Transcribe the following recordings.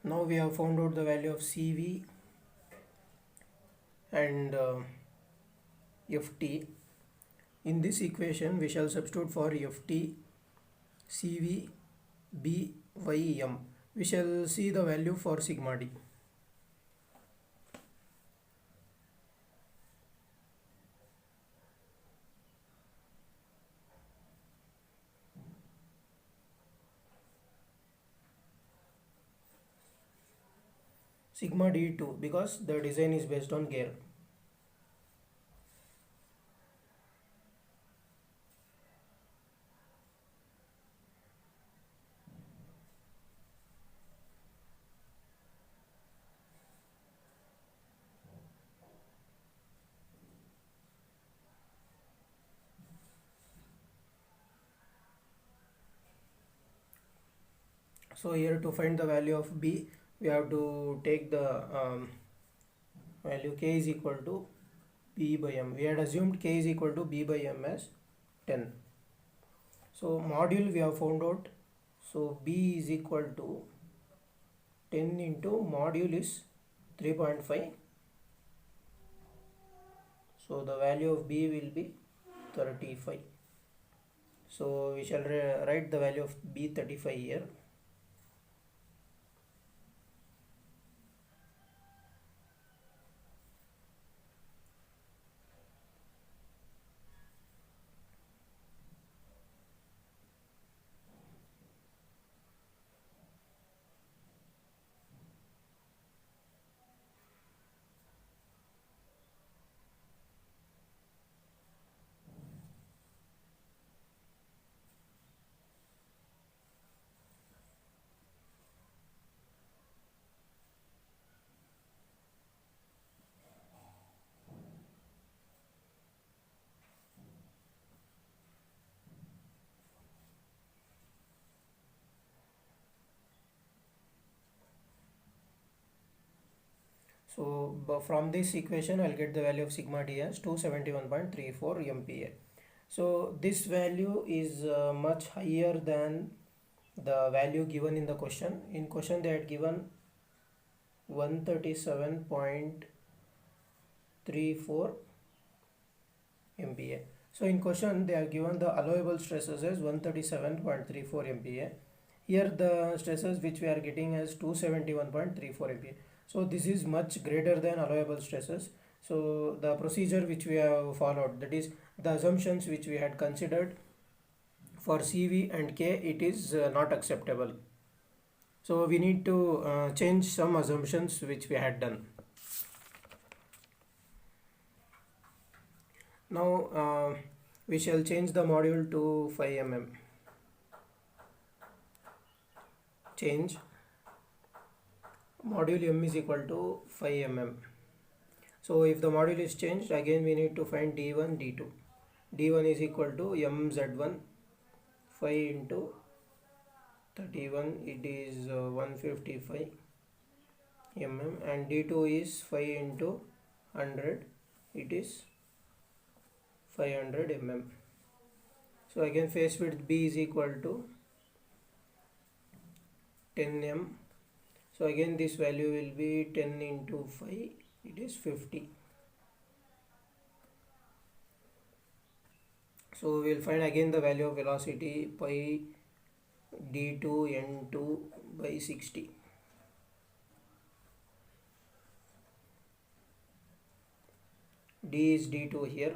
Now we have found out the value of CV and FT. In this equation we shall substitute for FT, CV, B, Y, M. We shall see the value for sigma D. Sigma D2 because the design is based on gear. So here to find the value of B, we have to take the value K is equal to B by M. We had assumed K is equal to B by M as 10. So module we have found out. So B is equal to 10 into module is 3.5. So the value of B will be 35. So we shall write the value of B 35 here. So from this equation I'll get the value of sigma D as 271.34 MPa. So this value is much higher than the value given in the question. In question they had given 137.34 MPa. So in question they have given the allowable stresses as 137.34 MPa. Here the stresses which we are getting as 271.34 MPa. So this is much greater than allowable stresses. So the procedure which we have followed, that is the assumptions which we had considered for CV and K, it is not acceptable. So we need to change some assumptions which we had done. Now we shall change the module to 5 mm. Change module M is equal to 5 mm. So if the module is changed, again we need to find D1, D2. D1 is equal to MZ1, 5 into 31, it is 155 mm, and D2 is 5 into 100, it is 500 mm. So again face width B is equal to 10 m. So again this value will be 10 into 5, it is 50. So we will find again the value of velocity pi d2 n2 by 60. D is d2 here,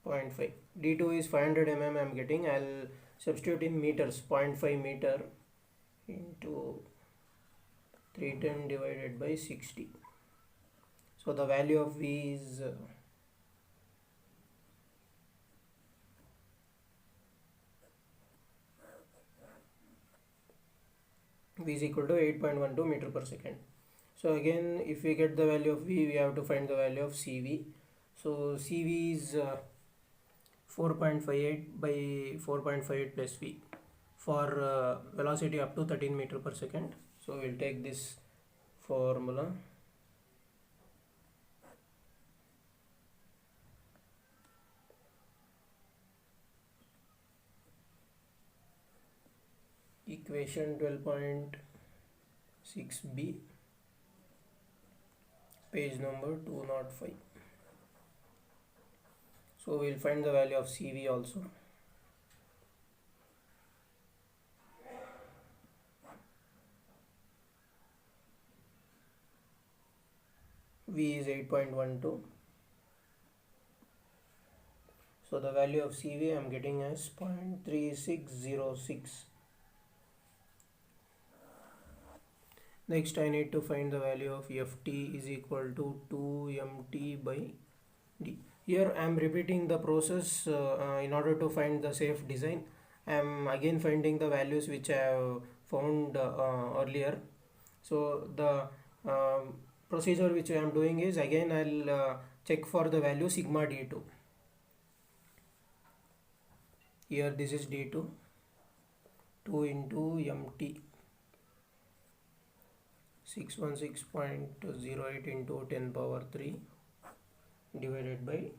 0.5. D2 is 500 mm I am getting. I will substitute in meters, 0.5 meter into 310 divided by 60. So the value of V is V is equal to 8.12 meter per second. So again if we get the value of V, we have to find the value of CV. So CV is 4.58 by 4.58 plus V for velocity up to 13 meter per second. So we'll take this formula. equation 12.6b, page number 205. So we'll find the value of CV also. V is 8.12. So the value of CV I am getting as 0.3606. Next I need to find the value of Ft is equal to 2mt by d. Here I am repeating the process in order to find the safe design. I am again finding the values which I have found earlier. So the procedure which I am doing is, again I'll check for the value sigma d2. Here this is d2, 2 into mt, 616.08 into 10 power 3 divided by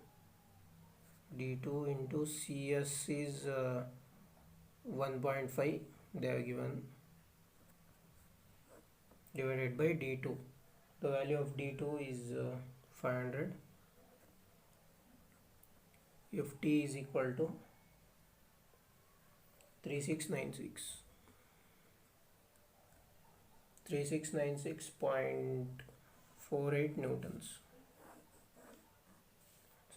d2 into CS is 1.5 they are given, divided by d2. The value of d2 is 500. Ft is equal to 3696.48 newtons.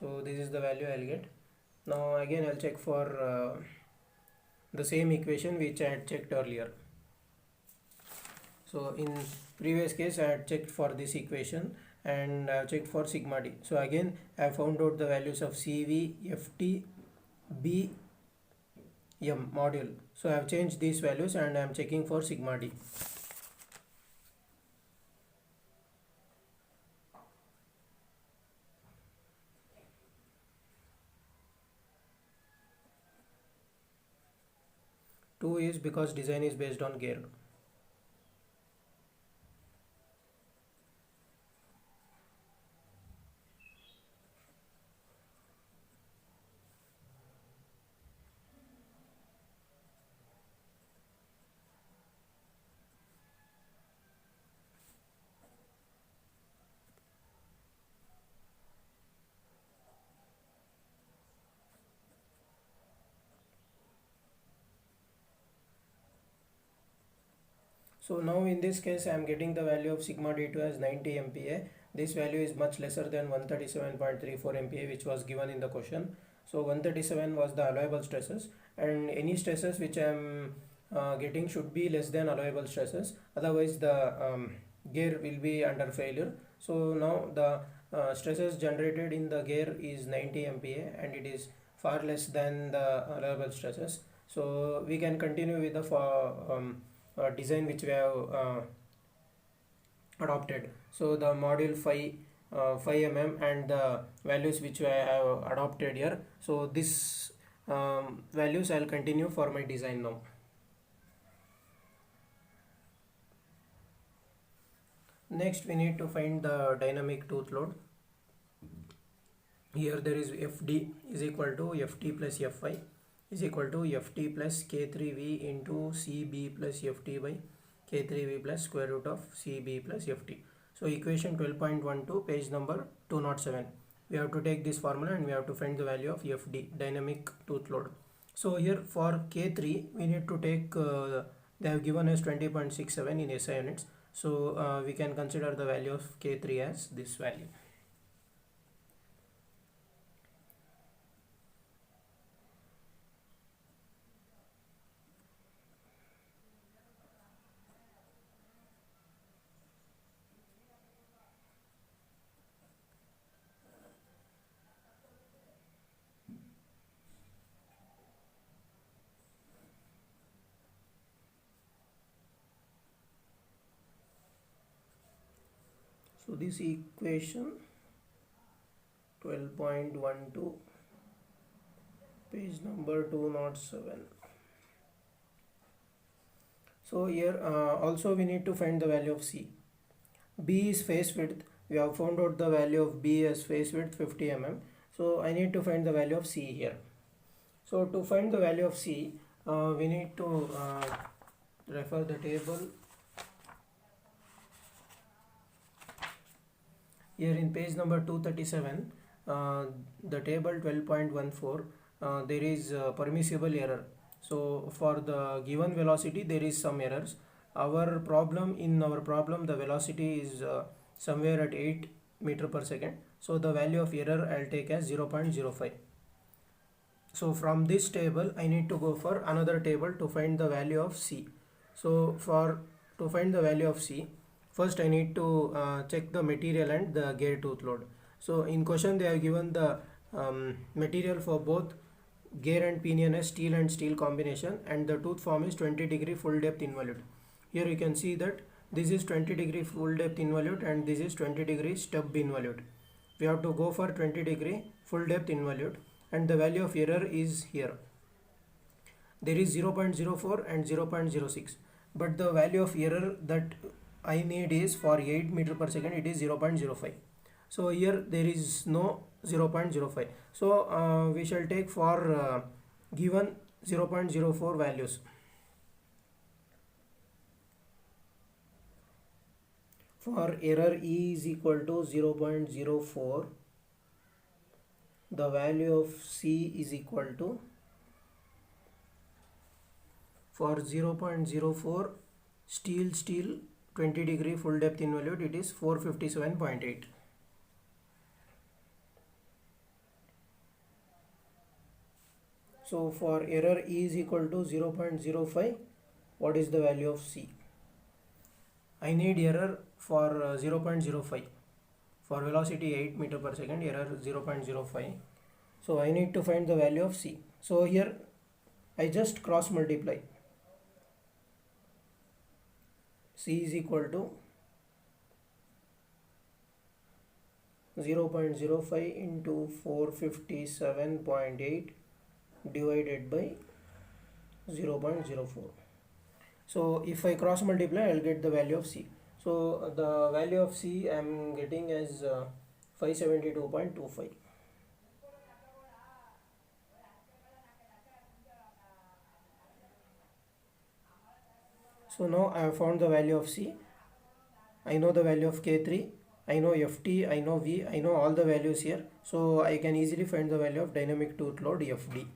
So this is the value I'll get. Now again I'll check for the same equation which I had checked earlier. So in previous case I had checked for this equation and I have checked for sigma d. So again I have found out the values of CV, Ft, B, M module. So I have changed these values and I am checking for sigma d. Two is because design is based on gear. So now in this case I am getting the value of sigma d2 as 90 MPa. This value is much lesser than 137.34 MPa which was given in the question. So 137 was the allowable stresses, and any stresses which I am getting should be less than allowable stresses, otherwise the gear will be under failure. So now the stresses generated in the gear is 90 MPa and it is far less than the allowable stresses. So we can continue with the design which we have adopted. So the module 5 mm and the values which I have adopted here. So this values I'll continue for my design now. Next we need to find the dynamic tooth load. Here there is Fd is equal to Ft plus Fi is equal to Ft plus K3V into Cb plus Ft by K3V plus square root of Cb plus Ft. So equation 12.12, page number 207. We have to take this formula and we have to find the value of Fd, dynamic tooth load. So here for K3 we need to take, they have given us 20.67 in SI units. So we can consider the value of K3 as this value. So this equation 12.12, page number 207. So here also we need to find the value of C. B is face width. We have found out the value of B as face width 50 mm. So I need to find the value of C here. So to find the value of C, we need to refer the table. Here in page number 237, the table 12.14, there is permissible error. So for the given velocity there is some errors. Our problem, the velocity is somewhere at 8 meter per second. So the value of error I'll take as 0.05. So from this table I need to go for another table to find the value of C. So to find the value of C, first I need to check the material and the gear tooth load. So in question they have given the material for both gear and pinion as steel and steel combination, and the tooth form is 20-degree full depth involute. Here you can see that this is 20-degree full depth involute and this is 20-degree stub involute. We have to go for 20-degree full depth involute, and the value of error is here. There is 0.04 and 0.06, but the value of error that I need is for 8 meter per second, it is 0.05. So here there is no 0.05. So we shall take for given 0.04 values. For error E is equal to 0.04, the value of C is equal to, for 0.04 steel 20-degree full depth involute, it is 457.8. So for error E is equal to 0.05, what is the value of C? I need error for 0.05. For velocity 8 meter per second, error 0.05. So I need to find the value of C. So here I just cross multiply. C is equal to 0.05 into 457.8 divided by 0.04. So if I cross multiply, I'll get the value of C. So the value of C I am getting as 572.25. So now I have found the value of C. I know the value of K3, I know FT, I know V, I know all the values here. So I can easily find the value of dynamic tooth load FD.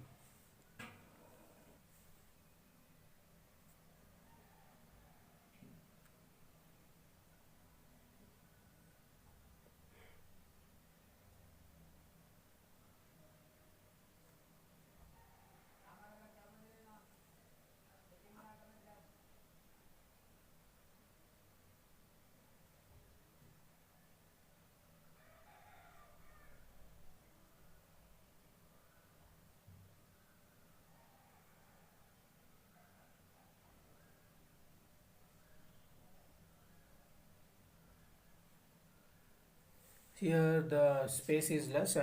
Here the space is less.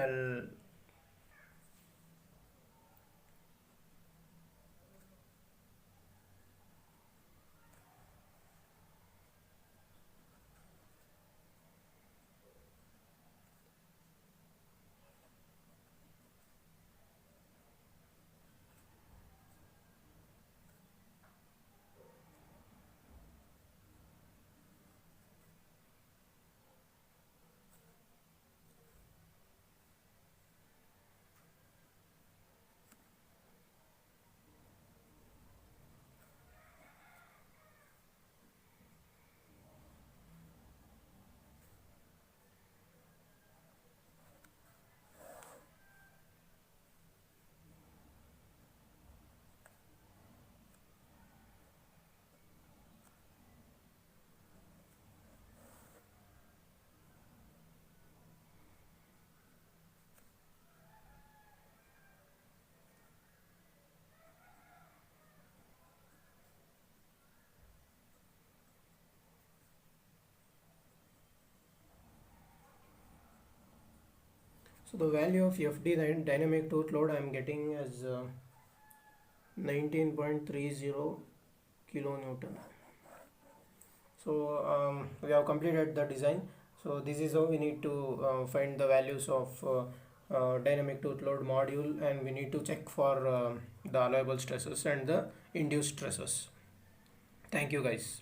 So the value of FD, the dynamic tooth load, I am getting as 19.30 kilonewton. So we have completed the design. So this is how we need to find the values of dynamic tooth load module, and we need to check for the allowable stresses and the induced stresses. Thank you guys.